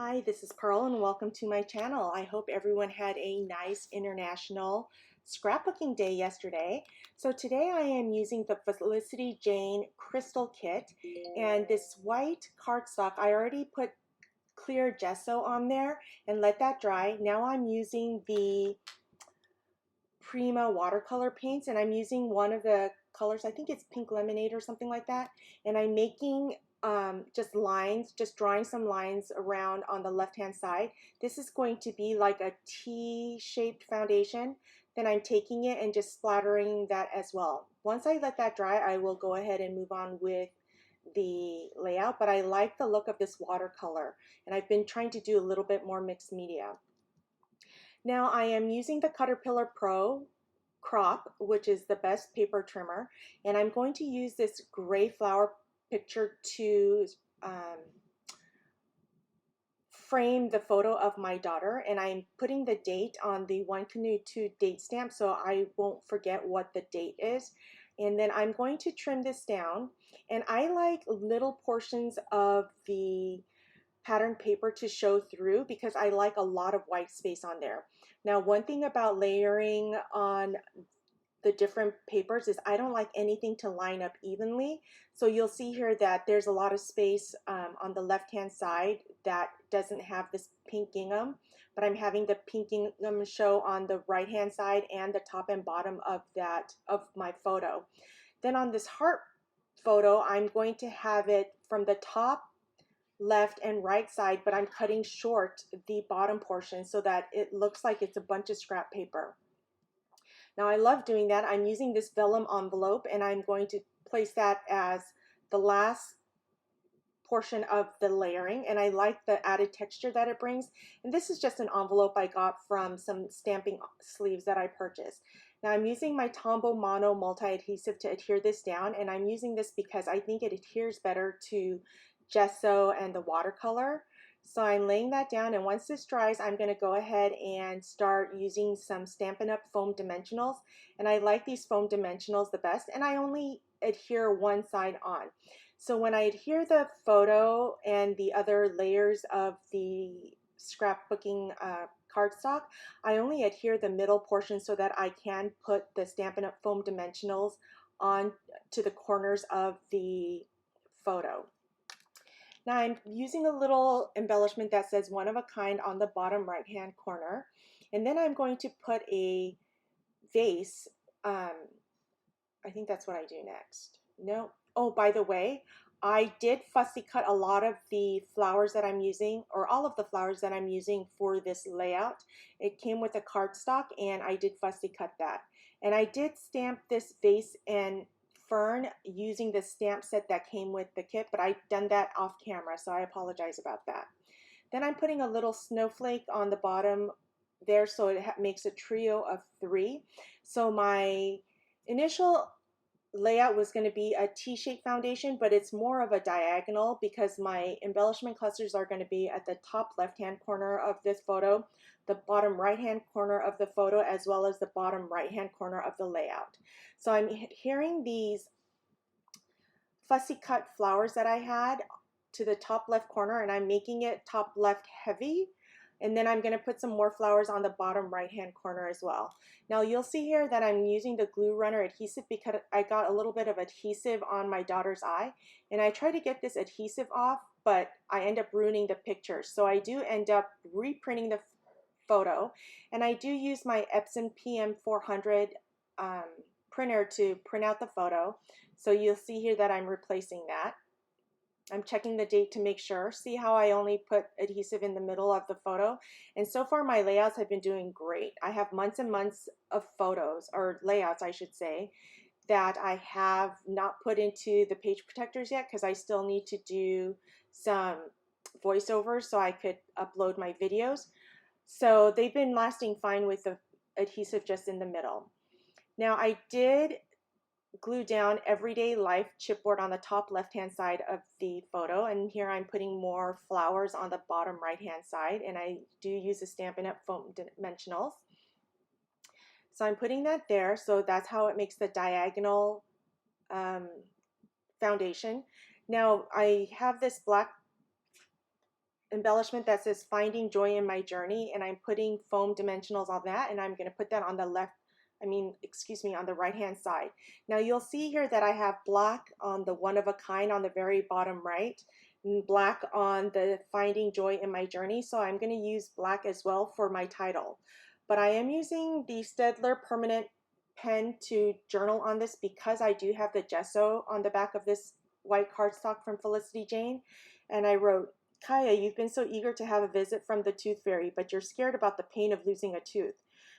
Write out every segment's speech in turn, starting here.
Hi, this is Pearl and welcome to my channel. I hope everyone had a nice International Scrapbooking Day yesterday. So today I am using the Felicity Jane Crystal Kit, and this white cardstock, I already put clear gesso on there and let that dry. Now I'm using the Prima watercolor paints, and I'm using one of the colors, I think it's pink lemonade or something like that, and I'm making just lines, just drawing some lines around on the left hand side. This is going to be like a T-shaped foundation. Then I'm taking it and just splattering that as well. Once I let that dry, I will go ahead and move on with the layout, but I like the look of this watercolor, and I've been trying to do a little bit more mixed media. Now I am using the Caterpillar Pro Crop, which is the best paper trimmer, and I'm going to use this gray flower picture to frame the photo of my daughter, and I'm putting the date on the One Canoe 2 date stamp so I won't forget what the date is. And then I'm going to trim this down, and I like little portions of the pattern paper to show through because I like a lot of white space on there. Now, one thing about layering on the different papers is I don't like anything to line up evenly. So you'll see here that there's a lot of space on the left hand side that doesn't have this pink gingham, but I'm having the pink gingham show on the right hand side and the top and bottom of my photo. Then on this heart photo, I'm going to have it from the top, left, and right side, but I'm cutting short the bottom portion so that it looks like it's a bunch of scrap paper. Now I love doing that. I'm using this vellum envelope, and I'm going to place that as the last portion of the layering, and I like the added texture that it brings. And this is just an envelope I got from some stamping sleeves that I purchased. Now I'm using my Tombow Mono multi-adhesive to adhere this down, and I'm using this because I think it adheres better to gesso and the watercolor. So I'm laying that down, and once this dries, I'm going to go ahead and start using some Stampin' Up! Foam dimensionals. And I like these foam dimensionals the best, and I only adhere one side on. So when I adhere the photo and the other layers of the scrapbooking cardstock, I only adhere the middle portion so that I can put the Stampin' Up! Foam dimensionals on to the corners of the photo. Now I'm using a little embellishment that says one of a kind on the bottom right hand corner, and then I'm going to put a vase. I think that's what I do next. No. Oh, by the way, I did fussy cut a lot of the flowers that I'm using, or all of the flowers that I'm using for this layout. It came with a cardstock, and I did fussy cut that. And I did stamp this vase and fern using the stamp set that came with the kit, but I've done that off camera, so I apologize about that. Then I'm putting a little snowflake on the bottom there so it makes a trio of 3. So my initial layout was going to be a T-shaped foundation, but it's more of a diagonal because my embellishment clusters are going to be at the top left-hand corner of this photo, the bottom right-hand corner of the photo, as well as the bottom right-hand corner of the layout. So I'm adhering these fussy cut flowers that I had to the top left corner, and I'm making it top left heavy. And then I'm going to put some more flowers on the bottom right hand corner as well. Now you'll see here that I'm using the glue runner adhesive because I got a little bit of adhesive on my daughter's eye, and I try to get this adhesive off, but I end up ruining the picture. So I do end up reprinting the photo, and I do use my Epson PM400 printer to print out the photo. So you'll see here that I'm replacing that. I'm checking the date to make sure. See how I only put adhesive in the middle of the photo? And so far my layouts have been doing great. I have months and months of photos, or layouts I should say, that I have not put into the page protectors yet because I still need to do some voiceovers so I could upload my videos. So they've been lasting fine with the adhesive just in the middle. Now I did glue down Everyday Life chipboard on the top left hand side of the photo, and here I'm putting more flowers on the bottom right hand side, and I do use the Stampin' Up! Foam dimensionals. So I'm putting that there, so that's how it makes the diagonal foundation. Now I have this black embellishment that says finding joy in my journey, and I'm putting foam dimensionals on that, and I'm going to put that on the on the right hand side. Now you'll see here that I have black on the one of a kind on the very bottom right, and black on the finding joy in my journey. So I'm going to use black as well for my title. But I am using the Staedtler permanent pen to journal on this because I do have the gesso on the back of this white cardstock from Felicity Jane. And I wrote, Kaya, you've been so eager to have a visit from the tooth fairy, but you're scared about the pain of losing a tooth.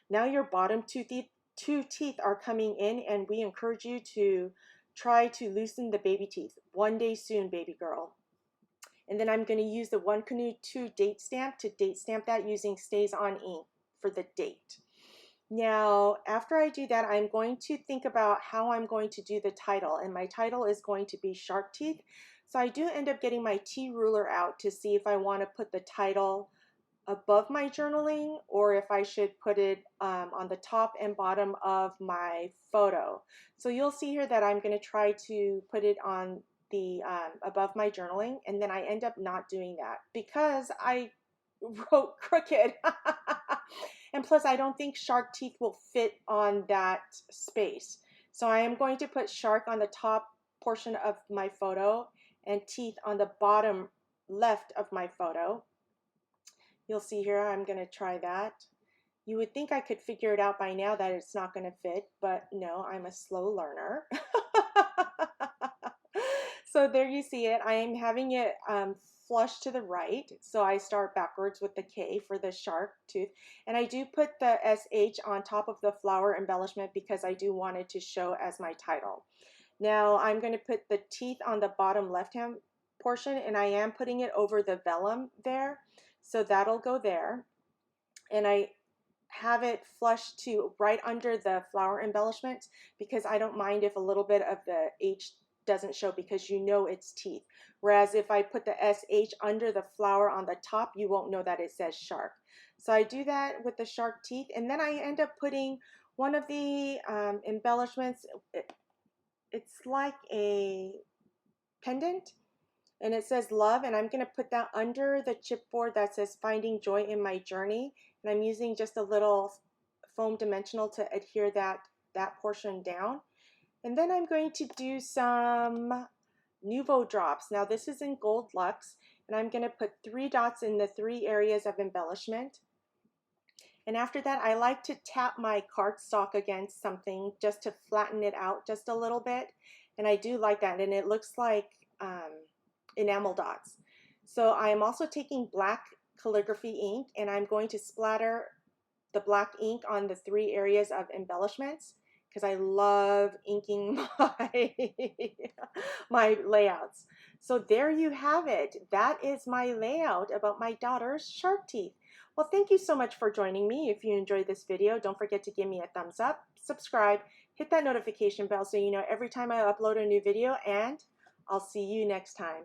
Now your bottom two teeth are coming in, and we encourage you to try to loosen the baby teeth. One day soon, baby girl. And then I'm going to use the One Canoe 2 date stamp to date stamp that using Stays On ink for the date. Now, after I do that, I'm going to think about how I'm going to do the title, and my title is going to be Shark Teeth. So I do end up getting my T ruler out to see if I want to put the title above my journaling or if I should put it on the top and bottom of my photo. So you'll see here that I'm going to try to put it on the above my journaling, and then I end up not doing that because I wrote crooked. And plus I don't think shark teeth will fit on that space. So I am going to put shark on the top portion of my photo and teeth on the bottom left of my photo. You'll see here, I'm going to try that. You would think I could figure it out by now that it's not going to fit, but no, I'm a slow learner. So there you see it. I am having it flush to the right. So I start backwards with the K for the shark tooth. And I do put the SH on top of the flower embellishment because I do want it to show as my title. Now I'm going to put the teeth on the bottom left-hand portion, and I am putting it over the vellum there. So that'll go there. And I have it flush to right under the flower embellishment because I don't mind if a little bit of the H doesn't show because you know it's teeth. Whereas if I put the SH under the flower on the top, you won't know that it says shark. So I do that with the shark teeth, and then I end up putting one of the embellishments. It's like a pendant, and it says love, and I'm going to put that under the chipboard that says finding joy in my journey, and I'm using just a little foam dimensional to adhere that portion down. And then I'm going to do some Nouveau drops. Now this is in Gold Luxe, and I'm going to put 3 dots in the 3 areas of embellishment. And after that, I like to tap my cardstock against something just to flatten it out just a little bit, and I do like that, and it looks like enamel dots. So I am also taking black calligraphy ink, and I'm going to splatter the black ink on the 3 areas of embellishments because I love inking my layouts. So there you have it. That is my layout about my daughter's shark teeth. Well, thank you so much for joining me. If you enjoyed this video, don't forget to give me a thumbs up, subscribe, hit that notification bell so you know every time I upload a new video, and I'll see you next time.